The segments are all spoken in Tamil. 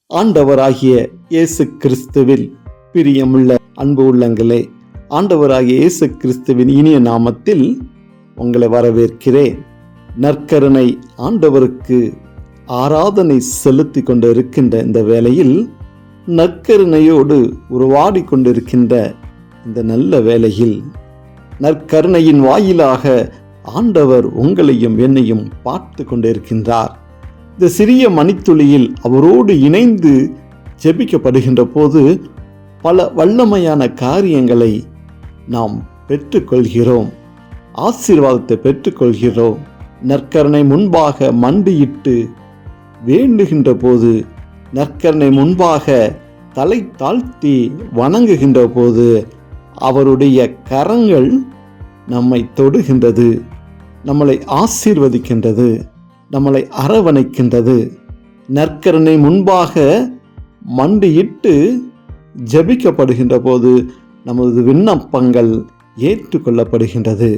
ஆண்டவராகிய இயேசு கிறிஸ்துவில் பிரியமுள்ள அன்பு உள்ளங்களே, ஆண்டவராகிய இயேசு கிறிஸ்துவின் இனிய நாமத்தில் உங்களை வரவேற்கிறேன். நற்கருணை ஆண்டவருக்கு ஆராதனை செலுத்தி கொண்டு இருக்கின்ற இந்த வேளையில், நற்கருணையோடு உருவாடி கொண்டிருக்கின்ற இந்த நல்ல வேளையில், நற்கருணையின் வாயிலாக ஆண்டவர் உங்களையும் என்னையும் பார்த்து கொண்டிருக்கின்றார். இந்த சிறிய மணித்துளியில் அவரோடு இணைந்து ஜெபிக்கப்படுகின்ற போது பல வல்லமையான காரியங்களை நாம் பெற்றுக்கொள்கிறோம், ஆசீர்வாதத்தை பெற்றுக்கொள்கிறோம். நற்கருணை முன்பாக மண்டியிட்டு வேண்டுகின்ற போது, நற்கருணை முன்பாக தலை தாழ்த்தி வணங்குகின்ற போது அவருடைய கரங்கள் நம்மை தொடுகின்றது, நம்மளை ஆசீர்வதிக்கின்றது, நம்மளை அரவணைக்கின்றது. நற்கருணை முன்பாக மண்டியிட்டு ஜெபிக்கப்படுகின்ற போது நமது விண்ணப்பங்கள் ஏற்றுக்கொள்ளப்படுகின்றது.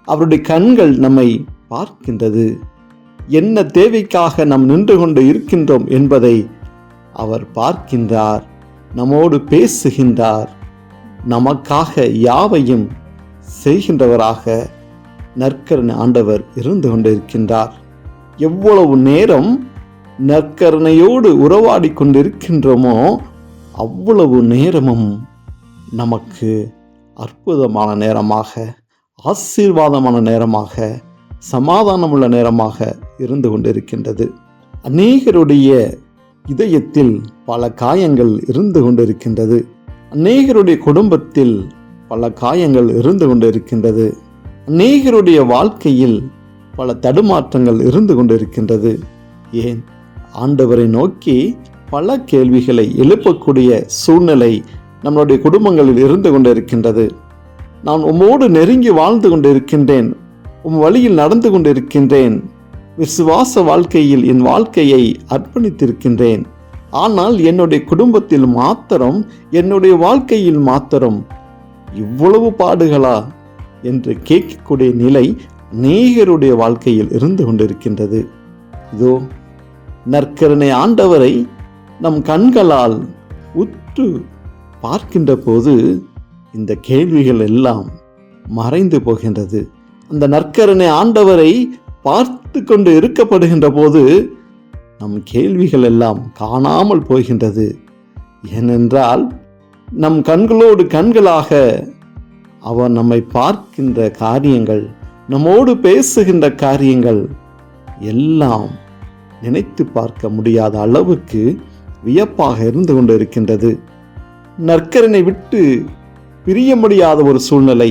அவருடைய கண்கள் நம்மை பார்க்கின்றது. என்ன தேவைக்காக நாம் நின்று கொண்டு இருக்கின்றோம் என்பதை அவர் பார்க்கின்றார், நம்மோடு பேசுகின்றார். நமக்காக யாவையும் செய்கின்றவராக நற்கருணை ஆண்டவர் இருந்து கொண்டிருக்கின்றார். எவ்வளவு நேரம் நற்கருணையோடு உறவாடி கொண்டிருக்கின்றோமோ அவ்வளவு நேரமும் நமக்கு அற்புதமான நேரமாக, ஆசீர்வாதமான நேரமாக, சமாதானமுள்ள நேரமாக இருந்து கொண்டிருக்கின்றது. அநேகருடைய இதயத்தில் பல காயங்கள் இருந்து கொண்டிருக்கின்றது. அநேகருடைய குடும்பத்தில் பல காயங்கள் இருந்து கொண்டிருக்கின்றது. அநேகருடைய வாழ்க்கையில் பல தடுமாற்றங்கள் இருந்து கொண்டிருக்கின்றது. ஏன், ஆண்டவரை நோக்கி பல கேள்விகளை எழுப்பக்கூடிய சூழ்நிலை நம்முடைய குடும்பங்களில் இருந்து கொண்டிருக்கின்றது. நான் உம்மோடு நெருங்கி வாழ்ந்து கொண்டிருக்கின்றேன், உம் வழியில் நடந்து கொண்டிருக்கின்றேன், விசுவாச வாழ்க்கையில் என் வாழ்க்கையை அர்ப்பணித்திருக்கின்றேன். ஆனால் என்னுடைய குடும்பத்தில் மாத்திரம், என்னுடைய வாழ்க்கையில் மாத்திரம் இவ்வளவு பாடுகளா என்று கேட்கக்கூடிய நிலை அநேகருடைய வாழ்க்கையில் இருந்து கொண்டிருக்கின்றது. இதோ நற்கருணை ஆண்டவரை நம் கண்களால் உற்று பார்க்கின்ற போது இந்த கேள்விகள் எல்லாம் மறைந்து போகின்றது. அந்த நற்கருணை ஆண்டவரை பார்த்து கொண்டு இருக்கப்படுகின்ற போது நம் கேள்விகள் எல்லாம் காணாமல் போகின்றது. ஏனென்றால் நம் கண்களோடு கண்களாக அவர் நம்மை பார்க்கின்ற காரியங்கள், நம்மோடு பேசுகின்ற காரியங்கள் எல்லாம் நினைத்து பார்க்க முடியாத அளவுக்கு வியப்பாக இருந்து கொண்டு இருக்கின்றது. நற்கருணை விட்டு பிரிய முடியாத ஒரு சூழ்நிலை,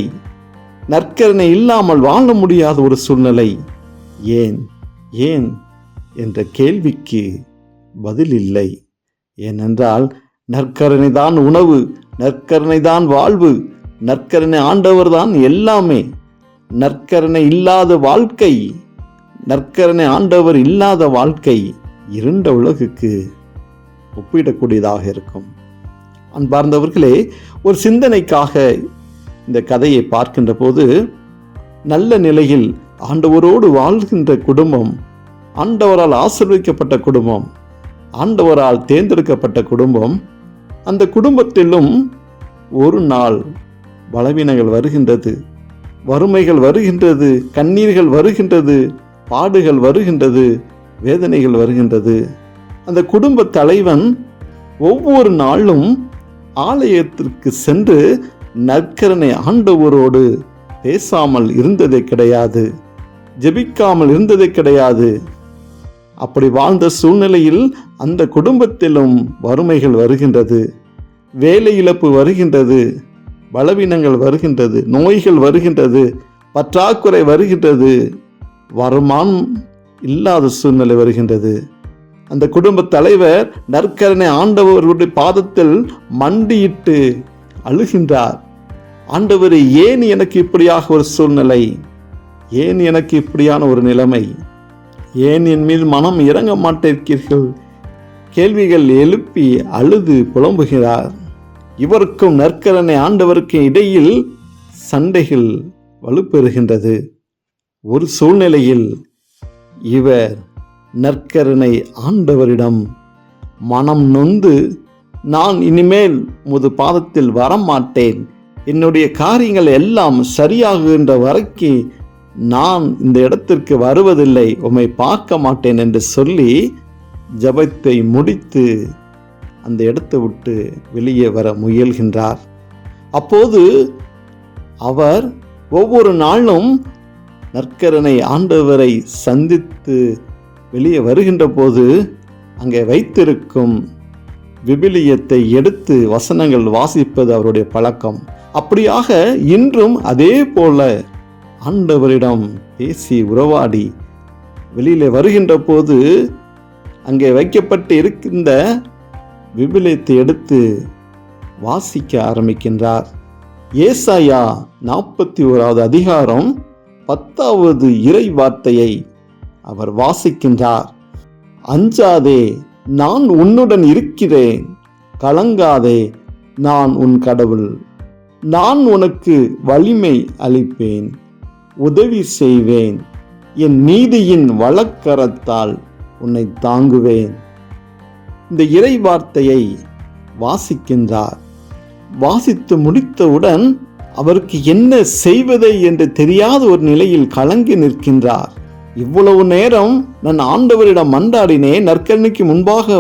நற்கருணை இல்லாமல் வாழ முடியாத ஒரு சூழ்நிலை. ஏன் ஏன் என்ற கேள்விக்கு பதில் இல்லை. ஏனென்றால் நற்கருணை தான் உணவு, நற்கருணை தான் வாழ்வு, நற்கருணை ஆண்டவர் தான் எல்லாமே. நற்கருணை இல்லாத வாழ்க்கை, நற்கருணை ஆண்டவர் இல்லாத வாழ்க்கை இருண்ட உலகுக்கு ஒப்பிடக்கூடியதாக இருக்கும். அன்பார்ந்தவர்களே, ஒரு சிந்தனைக்காக இந்த கதையை பார்க்கின்ற போது, நல்ல நிலையில் ஆண்டவரோடு வாழ்கின்ற குடும்பம், ஆண்டவரால் ஆசீர்வதிக்கப்பட்ட குடும்பம், ஆண்டவரால் தேர்ந்தெடுக்கப்பட்ட குடும்பம், அந்த குடும்பத்திலும் ஒரு நாள் பலவீனங்கள் வருகின்றது, வறுமைகள் வருகின்றது, கண்ணீர்கள் வருகின்றது, பாடுகள் வருகின்றது, வேதனைகள் வருகின்றது. அந்த குடும்ப தலைவன் ஒவ்வொரு நாளும் ஆலயத்திற்கு சென்று நற்கருணை ஆண்டவரோடு பேசாமல் இருந்ததே கிடையாது, ஜெபிக்காமல் இருந்ததே கிடையாது. அப்படி வாழ்ந்த சூழ்நிலையில் அந்த குடும்பத்திலும் வறுமைகள் வருகின்றது, வேலை இழப்பு வருகின்றது, பலவீனங்கள் வருகின்றது, நோய்கள் வருகின்றது, பற்றாக்குறை வருகின்றது, வருமானம் இல்லாத சூழ்நிலை வருகின்றது. அந்த குடும்ப தலைவர் நற்கருணை ஆண்டவருடைய பாதத்தில் மண்டியிட்டு அழுகின்றார். ஆண்டவரே, ஏன் எனக்கு இப்படியாக ஒரு சூழ்நிலை, ஏன் எனக்கு இப்படியான ஒரு நிலைமை, ஏன் என் மீது மனம் இறங்க மாட்டேற்கிறீர்கள்? கேள்விகள் எழுப்பி அழுது புலம்புகிறார். இவருக்கும் நற்கருணை ஆண்டவருக்கு இடையில் சண்டைகள் வலுப்பெறுகின்றது. ஒரு சூழ்நிலையில் இவர் நற்கருணை ஆண்டவரிடம் மனம் நொந்து, நான் இனிமேல் உமது பாதத்தில் வரமாட்டேன், என்னுடைய காரியங்கள் எல்லாம் சரியாகுகின்ற வரைக்கும் நான் இந்த இடத்திற்கு வருவதில்லை, உம்மை பார்க்க மாட்டேன் என்று சொல்லி ஜெபத்தை முடித்து அந்த இடத்தை விட்டு வெளியே வர முயல்கின்றார். அப்போது அவர் ஒவ்வொரு நாளும் நற்கரனை ஆண்டவரை சந்தித்து வெளியே வருகின்ற போது அங்கே வைத்திருக்கும் விவிலியத்தை எடுத்து வசனங்கள் வாசிப்பது அவருடைய பழக்கம். அப்படியாக இன்றும் அதே போல ஆண்டவரிடம் பேசி உறவாடி வெளியிலே வருகின்ற போது அங்கே வைக்கப்பட்டு இருக்கின்ற விவிலியத்தை எடுத்து வாசிக்க ஆரம்பிக்கின்றார். ஏசாயா 41வது அதிகாரம் 10வது இறை வார்த்தையை அவர் வாசிக்கின்றார். அஞ்சாதே, நான் உன்னுடன் இருக்கிறேன், கலங்காதே, நான் உன் கடவுள், நான் உனக்கு வலிமை அளிப்பேன், உதவி செய்வேன், என் நீதியின் வலக்கரத்தால் உன்னை தாங்குவேன். இந்த இறை வார்த்தையை வாசிக்கின்றார். வாசித்து முடித்தவுடன் அவருக்கு என்ன செய்வதை என்று தெரியாத ஒரு நிலையில் கலங்கி நிற்கின்றார். இவ்வளவு நேரம் நான் ஆண்டவரிடம் மன்றாடினேன், நற்கரனுக்கு முன்பாக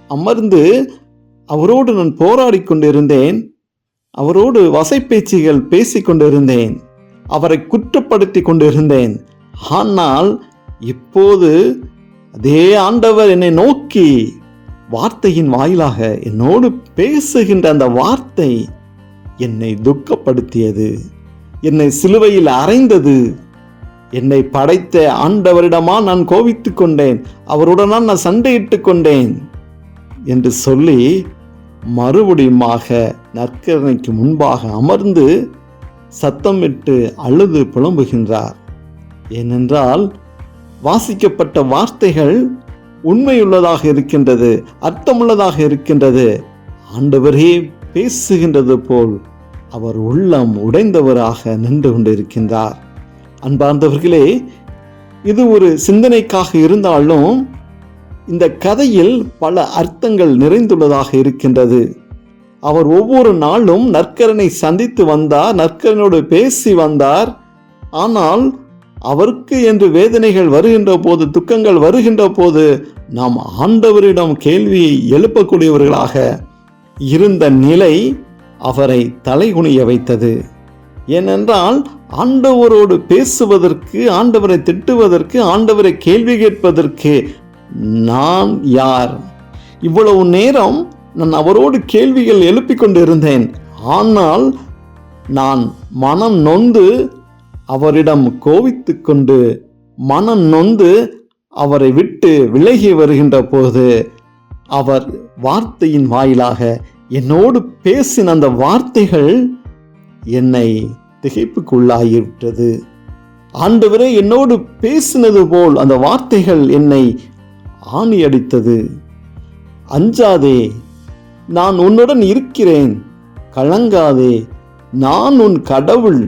அமர்ந்து அவரோடு நான் போராடி கொண்டிருந்தேன், அவரோடு வசைப்பேச்சுகள் பேசி கொண்டிருந்தேன், அவரை குற்றப்படுத்தி கொண்டிருந்தேன். ஆனால் இப்போது அதே ஆண்டவர் என்னை நோக்கி வார்த்தையின் வாயிலாக என்னோடு பேசுகின்ற அந்த வார்த்தை என்னை துக்கப்படுத்தியது, என்னை சிலுவையில் அறைந்தது. என்னை படைத்த ஆண்டவரிடமா நான் கோபித்து கொண்டேன், அவருடனா நான் சண்டையிட்டு கொண்டேன் என்று சொல்லி மறுபடியுமாக நற்கரணைக்கு முன்பாக அமர்ந்து சத்தமிட்டு அழுது புலம்புகின்றார். ஏனென்றால் வாசிக்கப்பட்ட வார்த்தைகள் உண்மையுள்ளதாக இருக்கின்றது, அர்த்தமுள்ளதாக இருக்கின்றது. ஆண்டவரே பேசுகின்றது போல் அவர் உள்ளம் உடைந்தவராக நின்று கொண்டிருக்கின்றார். அன்பார்ந்தவர்களே, இது ஒரு சிந்தனைக்காக இருந்தாலும் இந்த கதையில் பல அர்த்தங்கள் நிறைந்துள்ளதாக இருக்கின்றது. அவர் ஒவ்வொரு நாளும் நற்கரனை சந்தித்து வந்தார், நற்கரனோடு பேசி வந்தார். ஆனால் அவருக்கு என்று வேதனைகள் வருகின்ற போது, துக்கங்கள் வருகின்ற போது நாம் ஆண்டவரிடம் கேள்வியை எழுப்பக்கூடியவர்களாக இருந்த நிலை அவரை தலைகுனிய வைத்தது. ஏனென்றால் ஆண்டவரோடு பேசுவதற்கு, ஆண்டவரை திட்டுவதற்கு, ஆண்டவரை கேள்வி கேட்பதற்கு நான் யார்? இவ்வளவு நேரம் நான் அவரோடு கேள்விகள் எழுப்பிக் கொண்டிருந்தேன். ஆனால் நான் மனம் நொந்து அவரிடம் கோபித்து கொண்டு, மனம் நொந்து அவரை விட்டு விலகி வருகின்ற போது அவர் வார்த்தையின் வாயிலாக என்னோடு பேசின அந்த வார்த்தைகள் என்னை திகைப்புக்குள்ளாகிவிட்டது. ஆண்டவரே என்னோடு பேசினது போல் அந்த வார்த்தைகள் என்னை ஆணி அடித்தது. அஞ்சாதே, நான் உன்னுடன் இருக்கிறேன், கலங்காதே, நான் உன் கடவுள்,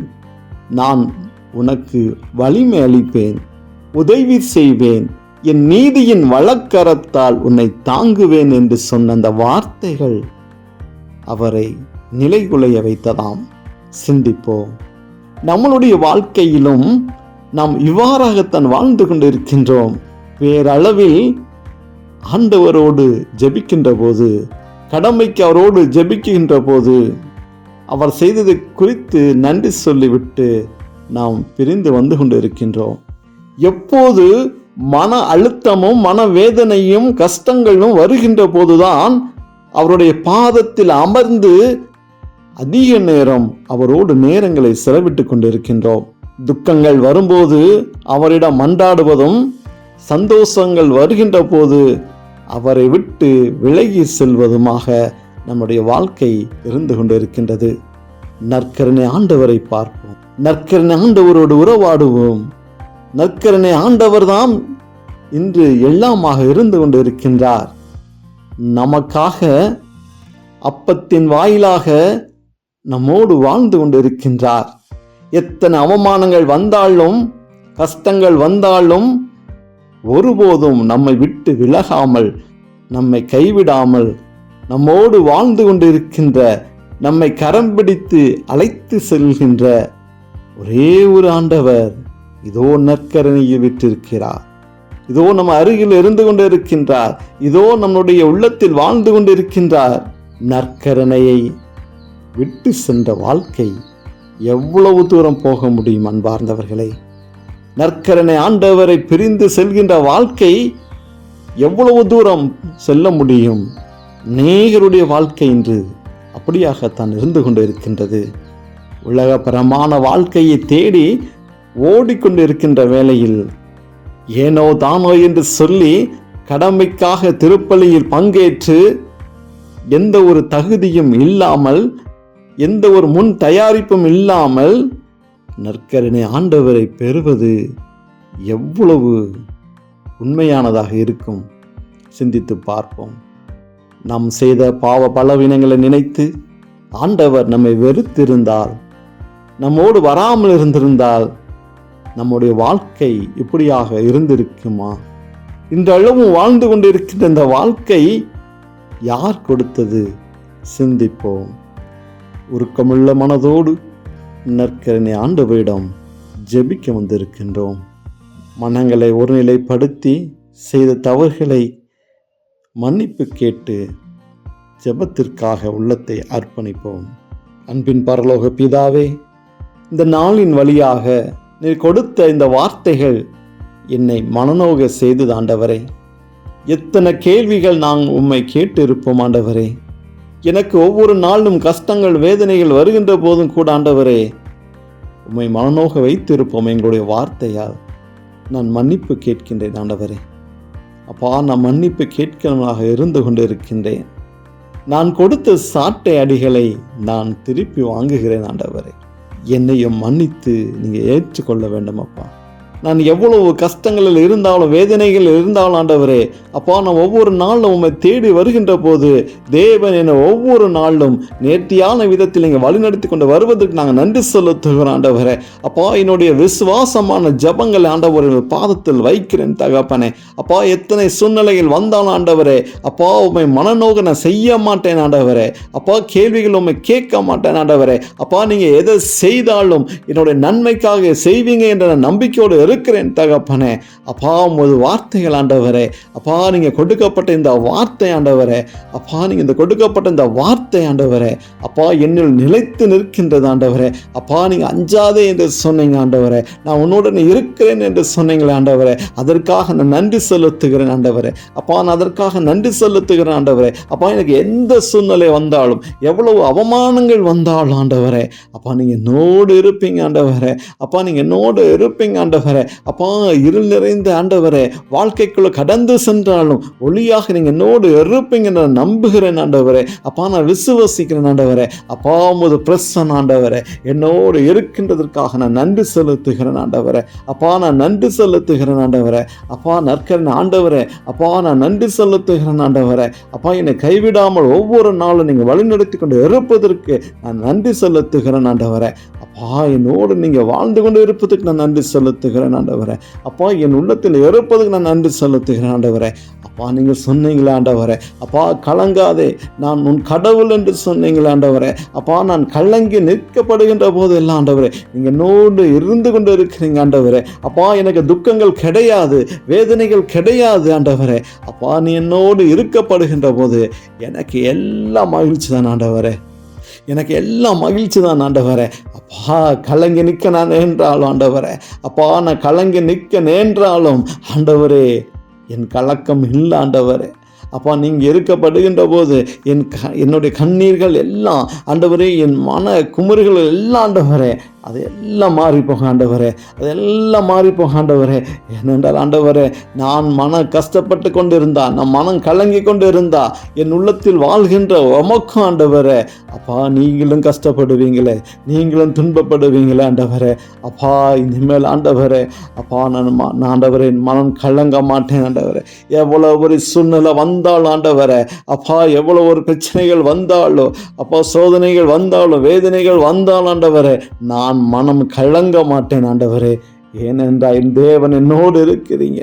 நான் உனக்கு வலிமை அளிப்பேன், உதவி செய்வேன், என் நீதியின் வலக்கரத்தால் உன்னை தாங்குவேன் என்று சொன்ன அந்த வார்த்தைகள் அவரை நிலைகுலைய வைத்ததாம். சிந்திப்போம். நம்மளுடைய வாழ்க்கையிலும் நாம் இவ்வாறாகத்தான் வாழ்ந்து கொண்டிருக்கின்றோம். பேரளவில் ஆண்டவரோடு ஜெபிக்கின்ற போது, கடமைக்கு அவரோடு ஜெபிக்கின்ற போது, அவர் செய்ததை குறித்து நன்றி சொல்லிவிட்டு நாம் பிரிந்து வந்து கொண்டிருக்கின்றோம். எப்போது மன அழுத்தமும் மனவேதனையும் கஷ்டங்களும் வருகின்ற போதுதான் அவருடைய பாதத்தில் அமர்ந்து அதிக நேரம் அவரோடு நேரங்களை செலவிட்டு கொண்டிருக்கின்றோம். துக்கங்கள் வரும்போது அவரிடம் மன்றாடுவதும், சந்தோஷங்கள் வருகின்ற போது அவரை விட்டு விலகி செல்வதுமாக நம்முடைய வாழ்க்கை இருந்து கொண்டிருக்கின்றது. நற்கருணை ஆண்டவரை பார்ப்போம், நற்கருணை ஆண்டவரோடு உறவாடுவோம். நற்கருணை ஆண்டவர்தான் இன்று எல்லாமாக இருந்து கொண்டிருக்கின்றார். நமக்காக அப்பத்தின் வாயிலாக நம்மோடு வாழ்ந்து கொண்டிருக்கின்றார். எத்தனை அவமானங்கள் வந்தாலும், கஷ்டங்கள் வந்தாலும் ஒருபோதும் நம்மை விட்டு விலகாமல் நம்மை கைவிடாமல் நம்மோடு வாழ்ந்து கொண்டிருக்கின்ற, நம்மை கரம் பிடித்து அழைத்து செல்கின்ற ஒரே ஒரு ஆண்டவர் இதோ நற்கரணையை விட்டிருக்கிறார். இதோ நம்ம அருகில் இருந்து கொண்டிருக்கின்றார். இதோ நம்முடைய உள்ளத்தில் வாழ்ந்து கொண்டிருக்கின்றார். நற்கரணையை விட்டு சென்ற வாழ்க்கை எவ்வளவு தூரம் போக முடியும் அன்பார்ந்தவர்களே? நற்கரணை ஆண்டவரை பிரிந்து செல்கின்ற வாழ்க்கை எவ்வளவு தூரம் செல்ல முடியும்? அநேகருடைய வாழ்க்கை இன்று அப்படியாகத்தான் இருந்து கொண்டிருக்கின்றது. உலகபரமான வாழ்க்கையை தேடி ஓடிக்கொண்டிருக்கின்ற வேளையில் ஏனோ தானோ என்று சொல்லி கடமைக்காக திருப்பலியில் பங்கேற்று எந்த ஒரு தகுதியும் இல்லாமல், எந்த ஒரு முன் தயாரிப்பும் இல்லாமல் நற்கரணை ஆண்டவரை பெறுவது எவ்வளவு உண்மையானதாக இருக்கும்? சிந்தித்து பார்ப்போம். நாம் செய்த பாவ பலவீனங்களை நினைத்து ஆண்டவர் நம்மை வெறுத்திருந்தால், நம்மோடு வராமல் இருந்திருந்தால், நம்முடைய வாழ்க்கை இப்படியாக இருந்திருக்குமா? இன்றளவும் வாழ்ந்து கொண்டிருக்கின்ற இந்த வாழ்க்கை யார் கொடுத்தது? சிந்திப்போம். உருக்கமுள்ள மனதோடு நற்கரணை ஆண்டவரிடம் ஜெபிக்க வந்திருக்கின்றோம். மனங்களை ஒருநிலைப்படுத்தி செய்த தவறுகளை மன்னிப்பு கேட்டு ஜெபத்திற்காக உள்ளத்தை அர்ப்பணிப்போம். அன்பின் பரலோக பிதாவே, இந்த நாளின் வழியாக நீர் கொடுத்த இந்த வார்த்தைகள் என்னை மனநோக செய்தது ஆண்டவரே. எத்தனை கேள்விகள் நான் உம்மை கேட்டு இருப்போம் ஆண்டவரே. எனக்கு ஒவ்வொரு நாளும் கஷ்டங்கள் வேதனைகள் வருகின்ற போதும் கூட ஆண்டவரே உம்மை மனநோக வைத்திருப்போம். எங்களுடைய வார்த்தையால் நான் மன்னிப்பு கேட்கின்றேன் ஆண்டவரே. அப்பா, நான் மன்னிப்பு கேட்கிறவனாக இருந்து கொண்டிருக்கின்றேன். நான் கொடுத்த சாட்டை அடிகளை நான் திருப்பி வாங்குகிறேன் ஆண்டவரே. என்னையும் மன்னித்து நீங்கள் ஏற்றுக்கொள்ள வேண்டும் அப்பா. நான் எவ்வளவு கஷ்டங்களில் இருந்தாலும் வேதனைகள் இருந்தாலும் ஆண்டவரே, அப்பா, நான் ஒவ்வொரு நாளும் உம்மை தேடி வருகின்ற போது தேவன் என்னை ஒவ்வொரு நாளும் நேர்த்தியான விதத்தில் நீங்கள் வழிநடத்தி கொண்டு வருவதற்கு நாங்கள் நன்றி செலுத்துகிறோம் ஆண்டவரே. அப்பா, என்னுடைய விசுவாசமான ஜபங்களை ஆண்டவர் பாதத்தில் வைக்கிறேன் தகப்பனே. அப்பா, எத்தனை சூழ்நிலைகள் வந்தாலும் ஆண்டவரே, அப்பா, உம்மை மனநோக நான் செய்ய மாட்டேன் ஆண்டவரே. அப்பா, கேள்விகள் உம்மை கேட்க மாட்டேன் ஆண்டவரே. அப்பா, நீங்கள் எதை செய்தாலும் என்னுடைய நன்மைக்காக செய்வீங்க என்ற நம்பிக்கையோடு இருக்கிறேன் தகப்பனே. அப்பா, உமது வார்த்தைகள் ஆண்டவரே, அப்பா, நீங்க கொடுக்கப்பட்ட இந்த வார்த்தை ஆண்டவரே, அப்பா, நீங்க இந்த கொடுக்கப்பட்ட இந்த வார்த்தை ஆண்டவரே, அப்பா, என்னில் நிலைத்து நிற்கின்றது ஆண்டவரே. அப்பா, நீங்க அஞ்சாதே என்று சொன்னீங்க ஆண்டவரே. நான் உன்னுடன் இருக்கிறேன் என்று சொன்னீங்களே ஆண்டவரே. அதற்காக நான் நன்றி செலுத்துகிறேன் ஆண்டவரே. அப்பா, நான் அதற்காக நன்றி செலுத்துகிறேன் ஆண்டவரே. அப்பா, எனக்கு எந்த சூழ்நிலை வந்தாலும், எவ்வளவு அவமானங்கள் வந்தாலும் ஆண்டவரே, அப்பா, நீங்க என்னோடு இருப்பீங்க ஆண்டவரே. அப்பா, நீங்க என்னோடு இருப்பீங்க ஆண்டவரே. அப்பா, இருள் நிறைந்த ஆண்டவரே, வாழ்க்கைக்குள்ள கடந்து சென்றாலும் ஒளியாக நீங்க என்னோடு இருப்பீங்க நான் நம்புகிறேன் ஆண்டவரே. அப்பா, நான் விசுவசிக்கிறேன் ஆண்டவரே. அப்பா, உமது பிரசன்னம் ஆண்டவரே என்னோடு இருக்கின்றதற்காக நான் நன்றி செலுத்துகிறேன் ஆண்டவரே. அப்பா, நான் நன்றி செலுத்துகிறேன் ஆண்டவரே. அப்பா, நற்கரணை ஆண்டவரே, அப்பா, நான் நன்றி செலுத்துகிறேன் ஆண்டவரே. அப்பா, என்னை கைவிடாமல் ஒவ்வொரு நாளும் நீங்க வழிநடத்தி கொண்டு இருப்பதற்கு நான் நன்றி செலுத்துகிறேன் ஆண்டவரே. அப்பா, என்னோடு நீங்க வாழ்ந்து கொண்டு இருப்பதற்கு நான் நன்றி செலுத்துகிறேன் ஆண்டவரே. அப்பா, என் உள்ளத்தில் இருப்பதுக்கு நான் நன்றி செலுத்துகிறேன் ஆண்டவரே. அப்பா, நீங்க சொன்னீங்களே ஆண்டவரே, அப்பா, கலங்காதே, நான் உன் கடவுள் என்று சொன்னீங்களே ஆண்டவரே. அப்பா, நான் கலங்கி நிற்கப்படுகின்ற போது எல்லாம் ஆண்டவரே நீங்க என்னோடு இருந்து கொண்டு இருக்கிறீங்க ஆண்டவரே. அப்பா, எனக்கு துக்கங்கள் கிடையாது, வேதனைகள் கிடையாது ஆண்டவரே. அப்பா, நீ என்னோடு இருக்கப்படுகின்ற போது எனக்கு எல்லாம் மகிழ்ச்சி தான் ஆண்டவரே. எனக்கு எல்லாம் மகிழ்ச்சி தான் ஆண்டவரே. அப்பா, கலங்கி நிற்க நான் நேன்றாலும் ஆண்டவரே, அப்பா, நான் கலங்கி நிற்க நேன்றாலும் ஆண்டவரே என் கலக்கம் இல்லை ஆண்டவரே. அப்பா, நீங்கள் இருக்கப்படுகின்ற போது என்னுடைய கண்ணீர்கள் எல்லாம் ஆண்டவரே, என் மன குமுறுகள் எல்லாம் ஆண்டவரே அது எல்லாம் மாறி போக ஆண்டவரே, அதெல்லாம் மாறி போக ஆண்டவரே. ஏனென்றால் ஆண்டவரே, நான் மன கஷ்டப்பட்டு கொண்டு இருந்தா, நான் மனம் கலங்கி கொண்டு இருந்தா என் உள்ளத்தில் வாழ்கின்ற உமக்கும் ஆண்டவரே, அப்பா, நீங்களும் கஷ்டப்படுவீங்களே, நீங்களும் துன்பப்படுவீங்களே ஆண்டவரே. அப்பா, இனிமேல் ஆண்டவரே, அப்பா, நான் ஆண்டவரே மனம் கலங்க மாட்டேன் ஆண்டவரே. எவ்வளோ ஒரு சூழ்நிலை வந்தாலும் ஆண்டவரே, அப்பா, எவ்வளோ ஒரு பிரச்சனைகள் வந்தாலும், அப்பா, சோதனைகள் வந்தாலும், வேதனைகள் வந்தாலும் ஆண்டவரே, நான் மனம் கலங்க மாட்டேன் ஆண்டவரே. ஏனென்றால் என் தேவன் என்னோடு இருக்கிறீங்க,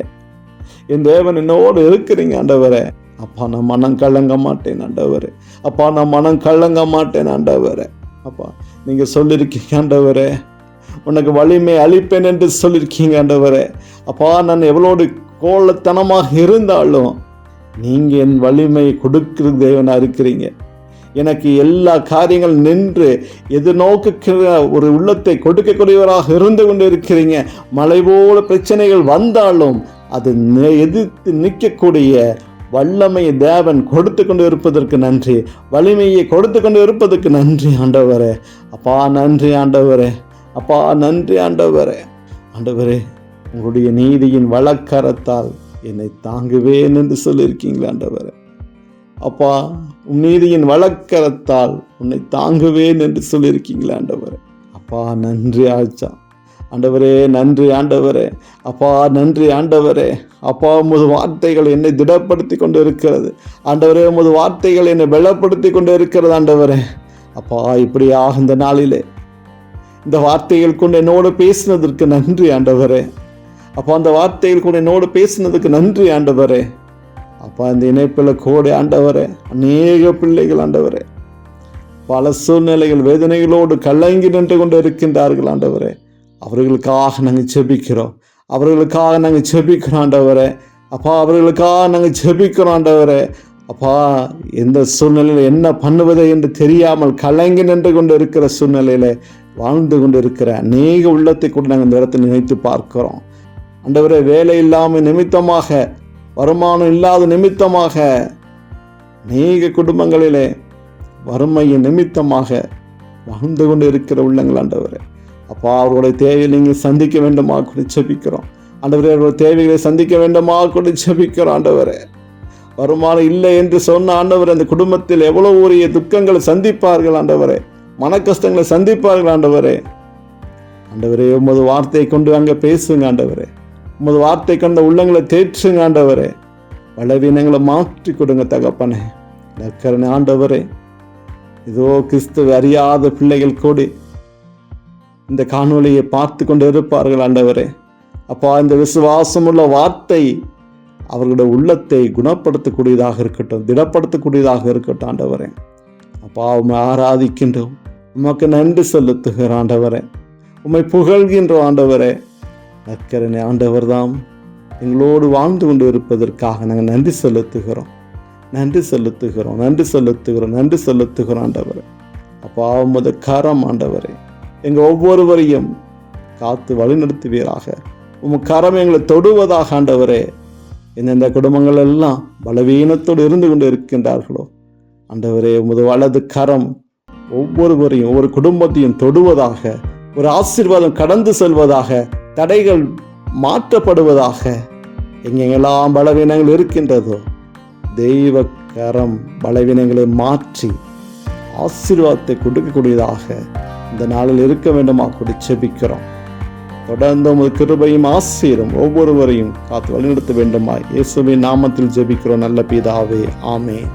என் தேவன் என்னோடு இருக்கிறீங்க ஆண்டவரே. அப்பா நான் மனம் கலங்க மாட்டேன் ஆண்டவரே. அப்பா நான் மனம் கலங்க மாட்டேன் ஆண்டவரே. அப்பா நீங்கள் சொல்லியிருக்கீங்க ஆண்டவரே, உனக்கு வலிமை அளிப்பேன் என்று சொல்லியிருக்கீங்க ஆண்டவரே. அப்பா நான் எவ்வளோடு கோலத்தனமாக இருந்தாலும் நீங்கள் என் வலிமையை கொடுக்கிற தேவனாக இருக்கிறீங்க. எனக்கு எல்லா காரியங்கள் நின்று எதிர்நோக்குகிற ஒரு உள்ளத்தை கொடுக்கக்கூடியவராக இருந்து கொண்டு இருக்கிறீங்க. மலை போல பிரச்சனைகள் வந்தாலும் அது எதிர்த்து நிற்கக்கூடிய வல்லமையை தேவன் கொடுத்து கொண்டு இருப்பதற்கு நன்றி. வலிமையை கொடுத்து கொண்டு இருப்பதற்கு நன்றி ஆண்டவரே. அப்பா நன்றி ஆண்டவரே. அப்பா நன்றி ஆண்டவரே. ஆண்டவரே, உங்களுடைய நீதியின் வலக்கரத்தால் என்னை தாங்குவேன் என்று சொல்லியிருக்கீங்களா ஆண்டவரே. அப்பா உன் நீதியின் வலக்கரத்தால் உன்னை தாங்குவேன் என்று சொல்லியிருக்கீங்களா ஆண்டவரே. அப்பா நன்றி ஆச்சா ஆண்டவரே. நன்றி ஆண்டவரே. அப்பா நன்றி ஆண்டவரே. அப்பா உமது வார்த்தைகள் என்னை திடப்படுத்தி கொண்டு இருக்கிறது ஆண்டவரே. உமது வார்த்தைகள் என்னை பலப்படுத்தி கொண்டு இருக்கிறது ஆண்டவரே. அப்பா இப்படியாக இந்த நாளிலே இந்த வார்த்தைகள் கொண்டு என்னோடு பேசினதற்கு நன்றி ஆண்டவரே. அப்பா அந்த வார்த்தைகள் கூட என்னோடு பேசினதுக்கு நன்றி ஆண்டவரே. அப்பா இந்த இணைப்பில் கூட ஆண்டவரே அநேக பிள்ளைகள் ஆண்டவரே பல சூழ்நிலைகள் வேதனைகளோடு கலங்கி நின்று கொண்டு இருக்கின்றார்கள் ஆண்டவரே. அவர்களுக்காக நாங்கள் ஜெபிக்கிறோம். அவர்களுக்காக நாங்கள் ஜெபிக்கிறோம் ஆண்டவரே. அப்பா அவர்களுக்காக நாங்கள் ஜெபிக்கிறோம் ஆண்டவரே. அப்பா எந்த சூழ்நிலையில் என்ன பண்ணுவதை என்று தெரியாமல் கலங்கி நின்று கொண்டு இருக்கிற சூழ்நிலையில் வாழ்ந்து கொண்டு இருக்கிற அநேக உள்ளத்தை கூட நாங்கள் இந்த இடத்தில் நினைத்து பார்க்கிறோம் ஆண்டவரே. வேலை இல்லாமல் நிமித்தமாக, வருமானம் இல்லாத நிமித்தமாக, அநேக குடும்பங்களிலே வறுமையின் நிமித்தமாக வாழ்ந்து கொண்டு இருக்கிற உள்ளங்கள் ஆண்டவரே. அப்பா அவர்களுடைய தேவையை நீங்கள் சந்திக்க வேண்டுமா கூட ஜெபிக்கிறோம் ஆண்டவரே. அவர்களுடைய தேவைகளை சந்திக்க வேண்டுமா கூட ஜெபிக்கிறோம் ஆண்டவரே. வருமானம் இல்லை என்று சொன்ன ஆண்டவரே, அந்த குடும்பத்தில் எவ்வளவு உரிய துக்கங்களை சந்திப்பார்கள் ஆண்டவரே, மன கஷ்டங்களை சந்திப்பார்கள் ஆண்டவரே. ஆண்டவரே உமது வார்த்தையை கொண்டு அங்கே பேசுங்க ஆண்டவரே. உமது வார்த்தை கொண்ட உள்ளங்களை தேற்றுங்க ஆண்டவரே. பலவீனங்களை மாற்றி கொடுங்க தகப்பனே. நற்கரணை ஆண்டவரே. இதோ கிறிஸ்துவ அறியாத பிள்ளைகள் கூடி இந்த காணொலியை பார்த்து கொண்டு இருப்பார்கள் ஆண்டவரே. அப்பா இந்த விசுவாசமுள்ள வார்த்தை அவர்களுடைய உள்ளத்தை குணப்படுத்தக்கூடியதாக இருக்கட்டும், திடப்படுத்தக்கூடியதாக இருக்கட்டும் ஆண்டவரே. அப்பா உம்மை ஆராதிக்கின்றோம், உமக்கு நன்றி செலுத்துகிற ஆண்டவரே, உம்மை புகழ்கின்றோம் ஆண்டவரே. நற்கரணை ஆண்டவர் தாம் எங்களோடு வாழ்ந்து கொண்டு இருப்பதற்காக நாங்கள் நன்றி செலுத்துகிறோம், நன்றி செலுத்துகிறோம், நன்றி செலுத்துகிறோம், நன்றி செலுத்துகிறோம் ஆண்டவரே. அப்பா உமது கரம் ஆண்டவரே எங்கள் ஒவ்வொருவரையும் காத்து வழிநடத்துவீராக. உமது கரம் எங்களை தொடுவதாக ஆண்டவரே. எந்தெந்த குடும்பங்கள் எல்லாம் பலவீனத்தோடு இருந்து கொண்டு இருக்கின்றார்களோ ஆண்டவரே, உமது வலது கரம் ஒவ்வொருவரையும் ஒவ்வொரு குடும்பத்தையும் தொடுவதாக, ஒரு ஆசீர்வாதம் கடந்து செல்வதாக, தடைகள் மாற்றப்படுவதாக. எங்கெங்கெல்லாம் பலவீனங்கள் இருக்கின்றதோ தெய்வ கரம் பலவீனங்களை மாற்றி ஆசீர்வாதத்தை கொடுக்கக்கூடியதாக இந்த நாளில் இருக்க வேண்டுமா கூட ஜெபிக்கிறோம். தொடர்ந்து உமது கிருபையும் ஆசீரும் ஒவ்வொருவரையும் காத்து வழிநடத்த வேண்டுமா இயேசுவின் நாமத்தில் ஜெபிக்கிறோம் நல்ல பிதாவே, ஆமென்.